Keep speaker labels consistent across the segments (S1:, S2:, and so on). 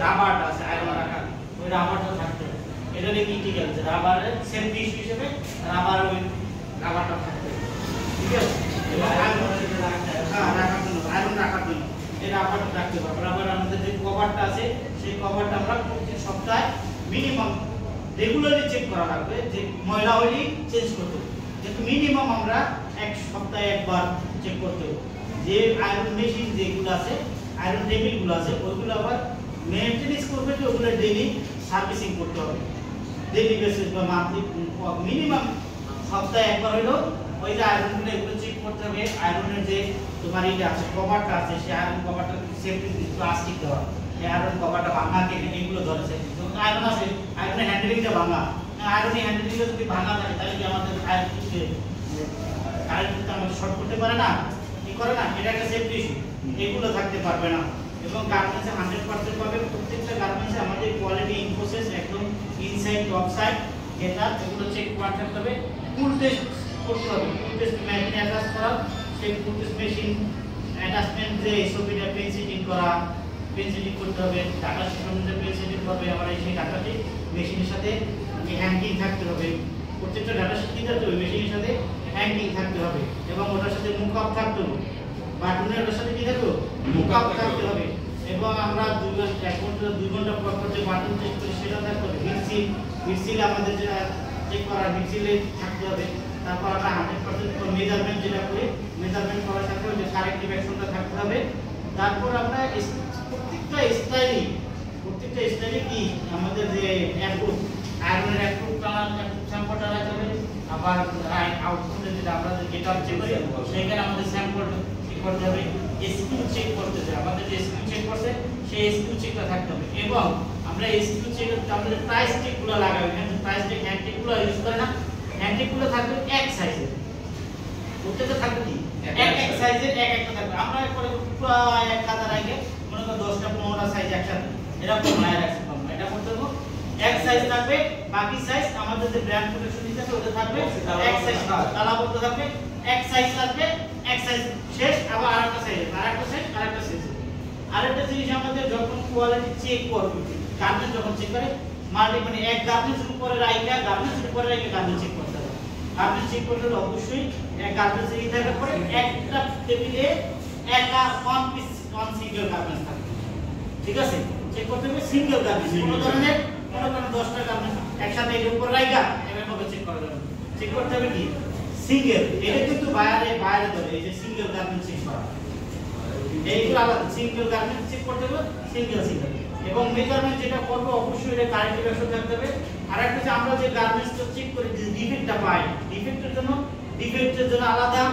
S1: রাবারটা আছে আয়রন রাখা ওই রাবারটা থাকতে হবে। এটা কি ঠিক আছে রাবারের সেফটি ইস্যু হিসেবে রাবার ওই রাবারটা থাকতে হবে। ঠিক আছে এবং রাখার জন্য আয়রন রাখার জন্য এই রাবারটা রাখতে হবে। রাবার আমাদের যে কভারটা আছে সেই কভারটা আমরা প্রতি সপ্তাহে মিনিমাম রেগুলারলি চেক করা লাগবে যে ময়লা হলেই চেঞ্জ করতে হবে। যেহেতু মিনিমাম আমরা এক সপ্তাহে একবার চেক করতে হবে। যে আয়রন মেশিন যেগুলো আছে আয়রন টেবিলগুলো আছে ওইগুলো আবার মেইনটেনেন্স করবে যে ওগুলো ডেইলি সার্ভিসিং করতে হবে ডেইলি বেসিস বা মান্থলি মিনিমাম সপ্তাহে একবার হলেও ওই যে আয়রনগুলো এগুলো চেক করতে হবে। আয়রনের যে তোমার এইটা আছে কভারটা আছে সেই আয়রন কভারটা সেফটি প্লাস্টিক দেওয়া এই আয়রন কভারটা ভাঙা কেটে এগুলো ধরেছে আয়রন আছে আয়রনের হ্যান্ডেলিংটা ভাঙা আয়রনের হ্যান্ডেলিংটা যদি ভাঙা থাকে তাহলে কি আমাদের আয়রনকে কারেন্ট আমাদের শর্ট করতে পারে না কি করে না এটা একটা সেফটি ইস্যু এগুলো থাকতে পারবে না। এবং গার্মেন্টসে 100% পাবে প্রত্যেকটা গার্মেন্টসে আমাদের কোয়ালিটি ইনফোসিস একদম ইনসাইড টপ সাইড যেটা এগুলো চেক করতে হবে। ফুল টেস্ট করতে হবে ফুল টেস্ট মেশিন অ্যাটাচ করা সেই ফুল টেস্ট মেশিন অ্যাটাচমেন্ট যে এসওপিটা পেন সেটিং করা পেন সেটিং করতে হবে ডাটা সিস্টেমে পেন সেটিং করবে আবার সেই ডাটাটি মেশিনের সাথে হ্যাঙ্গিং থাকতে হবে। প্রত্যেকটা ডাটা শিট দিতে হবে মেশিনের সাথে হ্যাঙ্গিং থাকতে হবে এবং ওটার সাথে মুখ আপ থাকতে হবে বাটনের সাথে কি থাকবে মুখ আপ থাকতে হবে। এবং আমরা 2 ঘন্টা পর পর যে বাটন চেক করি সেটা থাকতে হবে। হিটসিল আমাদের যেটা চেক করা হিটসিলে থাকতে হবে। তারপর আমরা 100% মেজারমেন্ট যেটা করি মেজারমেন্ট করার সাথে যে কারেক্টিভ অ্যাকশনটা থাকতে হবে। তারপর আমরা প্রত্যেকটা স্টাইলে কি আমাদের যে অ্যাপ্রুভ আয়রনের অ্যাপ্রুভ স্যাম্পল টানা যাবে আবার আউটপুটে যেটা আমরা যে গেটআপ চেক করি সেখানে আমাদের স্যাম্পল চেক করতে হবে এসকিউ চেক করতে হবে আমাদের যে এসকিউ চেক করছে সেই এসকিউ চেকটা থাকতে হবে। এবং আমরা এসকিউ চেক আমাদের প্রাইস টেগগুলো লাগাবো কিন্তু প্রাইস টেগ হ্যান্ড টেগগুলো ইউজ করে না হ্যান্ড টেগগুলো থাকবে এক সাইজের প্রত্যেকটা থাকবে কি এক সাইজের একটা থাকবে। আমরা করে পুরো এক খাতা রাখে মনে করো 10টা 15টা সাইজ একসাথে এরকম লাইন রাখতে পারবো এটা করতে হবে এক সাইজ থাকবে বাকি সাইজ আমাদের যে ব্র্যান্ড প্রোটেকশন দিতে আছে ওটা থাকবে এক সাইজ তালাবদ্ধ থাকবে এক সাইজ থাকবে এক সাইজ শেষ আবার আরেকটা সাইজ আরেকটা জিনিস আমাদের যখন কোয়ালিটি চেক করবে গার্মেন্টস যখন চেক করে মানে এক গার্মেন্টস উপরে রাইখা গার্মেন্টস উপরে রাইখা গার্মেন্টস চেক করতে হবে। গার্মেন্টস চেক করতে হলে অবশ্যই এক গার্মেন্টস এই থাকার পরে একটা টেবিলে একা ওয়ান সিঙ্গেল গার্মেন্টস থাকবে ঠিক আছে চেক করতে হবে সিঙ্গেল গার্মেন্টস কোনো ধরনের 10টা গার্মেন্টস একসাথে এর উপর রাইখা এভাবে চেক করা যাবে চেক করতে হবে কি সিঙ্গেল এটা কিন্তু বাইরে ধরে এই যে সিঙ্গেল গার্মেন্টস চেক করা এইগুলো আলাদা সিঙ্গেল গার্মেন্টস চেক করতে হবে সিঙ্গেল এবং মেজারমেন্ট যেটা করব অবশ্যই এটা কারেক্টিভ অ্যাকশন থাকতে হবে। আর একটা যে আমরা যে গার্মেন্টসটা চেক করি যে ডিফেক্টটা পাই ডিফেক্টের জন্য আলাদা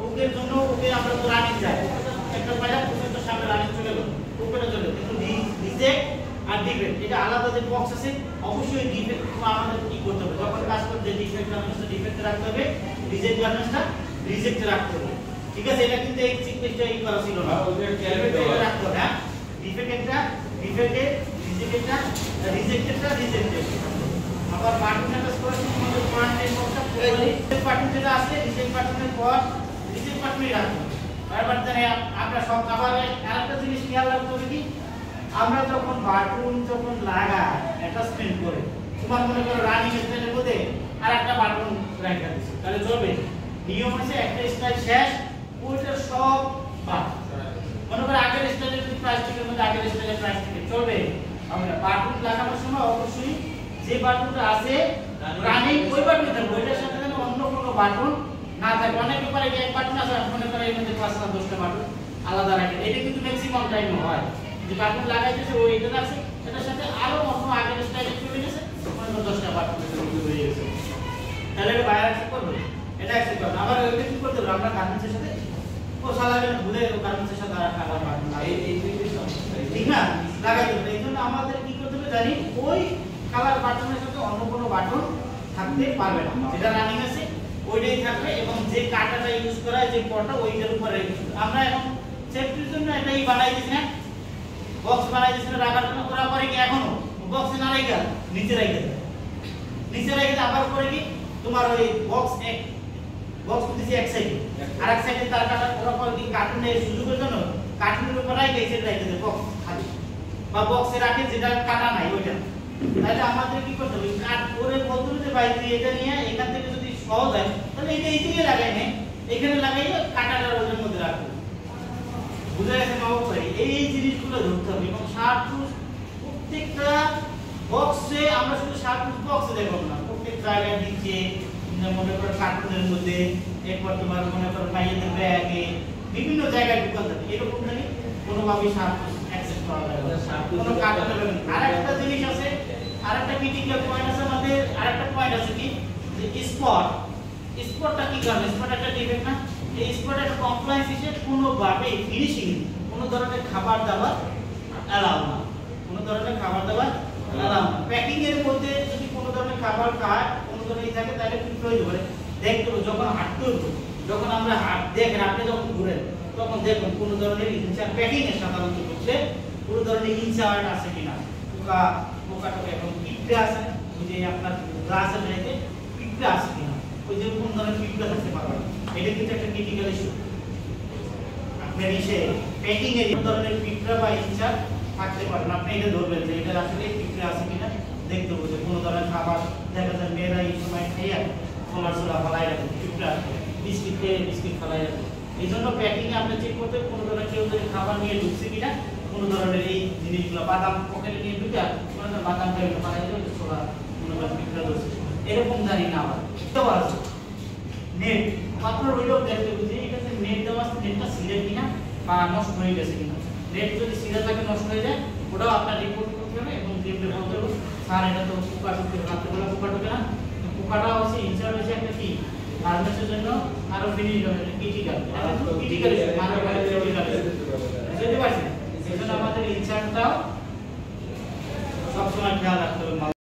S1: ওকের জন্য ওকে আমরা তো রানিং যাই একটা পাইলা প্রত্যেকটা সামনে রানিং চলে গেল ওকের জন্য কিন্তু রিজেক্ট আর ডিফেক্ট এটা আলাদা যে বক্স আছে অবশ্যই ডিফেক্ট আমাদের কি করতে হবে যখন কাজ করতে ডিফেক্ট গার্মেন্টসটা ডিফেক্টে রাখতে হবে রিজেক্ট গার্মেন্টসটা রিজেক্টে রাখতে হবে ঠিক আছে। এটা কিন্তু এই সিকোয়েন্সটা ই করা ছিল না ডিফেক্টে রাখতে হবে হ্যাঁ ডিফেক্টটা ডিফেক্টে রিজেক্টেডটা রিজেক্টেড আবার বাটন একটা স্কোয়ার আমাদের কোয়ান্টিটি বক্সটা রিজেক্ট বাটন যেটা আছে রিজেক্ট বাটনের পর রিজেক্ট বাটনই রাখতে হবে। বারবার জানি আমরা সব আবার আরেকটা জিনিস খেয়াল রাখতে হবে কি আমরা যখন বাটন লাগাই অ্যাটাচমেন্ট করে তোমার মনে করো রানিং স্টাইলের মধ্যে আরেকটা বাটন রাখা দিছো তাহলে চলবে নিয়ম আছে একটা স্টাইল শেষ ওইটা সব বাদ মনে করো আগের স্টাইলের প্লাস্টিকের মধ্যে আগের স্টাইলের প্লাস্টিকে চলবে আমরা বাটন লাগানোর সময় অবশ্যই যে বাটনটা আছে রানিং ওই বাটনটা থাকবে ওইটার সাথে যেন অন্য কোনো বাটন না থাকে অনেকে পারে এক বাটন আছে মনে করে এর মধ্যে 5টা 10টা বাটন আলাদা রাখে এটা কিন্তু ম্যাক্সিমাম টাইম হয় যে বাটন লাগাইতেছে ওই এটা আছে এটার সাথে আরো অন্য আগের স্টাইলে চলে গেছে অন্য 10টা বাটন হয়ে গেছে তাহলে এটা বাইরে অ্যাকসেপ্ট করবে এটা অ্যাকসেপ্ট করবে আবার ওইটা কি করতে হবে আমরা গার্মেন্টসের সাথে ও সালাবেন ভুলে গার্মেন্টসের সাথে আর কালার বাটন এই ঠিক না লাগাই দেবে এইজন্য আমাদের কি করতে হবে জানি ওই কালার বাটনের সাথে অন্য কোনো বাটন থাকতে পারবে না যেটা রানিং আছে ওইটাই থাকবে এবং যে কাটাটা ইউজ করা হয় যে পটা ওইটার উপরে আমরা এখন সেফটির জন্য এটাই বানাই দিছি না বক্স বানাই দিছি রাখার জন্য করা পরে কি এখনো বক্সে না রাখা নিচে রাখা আবার পরে কি তোমার ওই বক্স দিছি এক সাইডে আর এক সাইডে তার কাটা করা পরে কি কার্টুনের সুযোগের জন্য কার্টুনের উপর রাখা এই সাইডে রাখা বক্স খালি বা বক্সে রাখে যেটা কাটা নাই ওইটা, তাহলে আমাদের কি করতে হবে, কাট করে বলতে হবে যে ভাই তুই এটা নিয়ে এখান থেকে যদি সহজ হয় তাহলে এটা এইদিকে লাগাই নে, এখানে লাগাইয়ে কাটাটা ওদের মধ্যে রাখবো। বুঝা গেছে মাহবুব ভাই? এই জিনিসগুলো ধরতে হবে। এবং শার্টুজ প্রত্যেকটা বক্সে আমরা শুধু শার্টুজ বক্সে দেখব না, প্রত্যেক জায়গায় নিচে মনে করো কার্টুনের মধ্যে, এরপর তোমার মনে করো বাইরের ব্যাগে, বিভিন্ন জায়গায় ঢুকাতে হবে। এরকম জানি কোনোভাবেই শার্টুজ অ্যাক্সেস করা যাবে না, কোনো কার্টুনের হবে না। আরেকটা জিনিস আছে, আরেকটা ক্রিটিক্যাল পয়েন্ট আছে আমাদের, আরেকটা পয়েন্ট আছে কি যে স্পট। স্পটটা কি কারণে? স্পট একটা ডিফেক্ট না? এই স্পট একটা কমপ্লায়েন্স হিসেবে কোনোভাবে ফিনিশিং কোনো ধরনের খাবার দাবার অ্যালাউ না, কোনো ধরনের খাবার দাবার অ্যালাউ না। প্যাকিং এর মধ্যে যদি কোনো ধরনের খাবার খায়, কোনো ধরনের থাকে, তাহলে কি প্রয়োজন হবে দেখতে হবে যখন হাঁটতে হবে, যখন আমরা হাত দেখেন আপনি যখন ঘুরেন তখন দেখুন কোনো ধরনের ইনসার্ট প্যাকিং এর সাধারণত করছে কোনো ধরনের ইনসার্ট আছে কিনা, পোকা পোকাটা এবং পিঁপড়ে আছে, ওই যে আপনার গ্লাসের মধ্যে পিঁপড়ে আছে কিনা, ওই যে কোন ধরনের পিঁপড়ে থাকতে পারে, এটা কিন্তু একটা ক্রিটিক্যাল ইস্যু। আপনার ইসে প্যাকিং এর কোন ধরনের পিঁপড়া বা ইনসার্ট থাকতে পারে না, আপনি এটা ধরবেন যে এটা আসলে পিঁপড়ে আছে কিনা দেখতে হবে। কোনো ধরনের খাবার দেখা যায় মেয়েরা এই সময় খেয়ে কলার সোলা ফেলাই রাখে, পিঁপড়ে আসবে, বিস্কিট খেয়ে বিস্কিট ফেলাই রাখে। এই জন্য প্যাকিং এ আপনি চেক করতে কোনো ধরনের কেউ যদি খাবার নিয়ে ঢুকছে কিনা, কোনো ধরনের এই জিনিসগুলো বাদাম পকেটে নিয়ে ঢুকে কোনো ধরনের বাদাম খাই ফেলাই দিলে সোলা কোনো ধরনের পিঁপড়া ধরছে এরকম জানি না। আবার দেওয়া আছে নেট, আপনার ওইটাও দেখতে হবে যে এটা নেট দেওয়া আছে, নেটটা ছিঁড়ে কিনা বা নষ্ট হয়ে গেছে কিনা। নেট যদি ছিঁড়ে থাকে নষ্ট হয়ে যায় ওটাও আপনার রিপোর্ট করতে হবে এবং টিমকে বলতে হবে স্যার এটা তো পোকা ঢুকতে রাতে বেলা পোকা ঢুকে না, পোকাটা হচ্ছে ইনসার্ট হয়েছে একটা কি গার্মেন্টসের জন্য আরো ফিনিশ হবে ক্রিটিক্যাল, ক্রিটিক্যাল বুঝতে পারছেন? সেজন্য আমাদের ইনসার্টটাও সবসময় খেয়াল রাখতে হবে।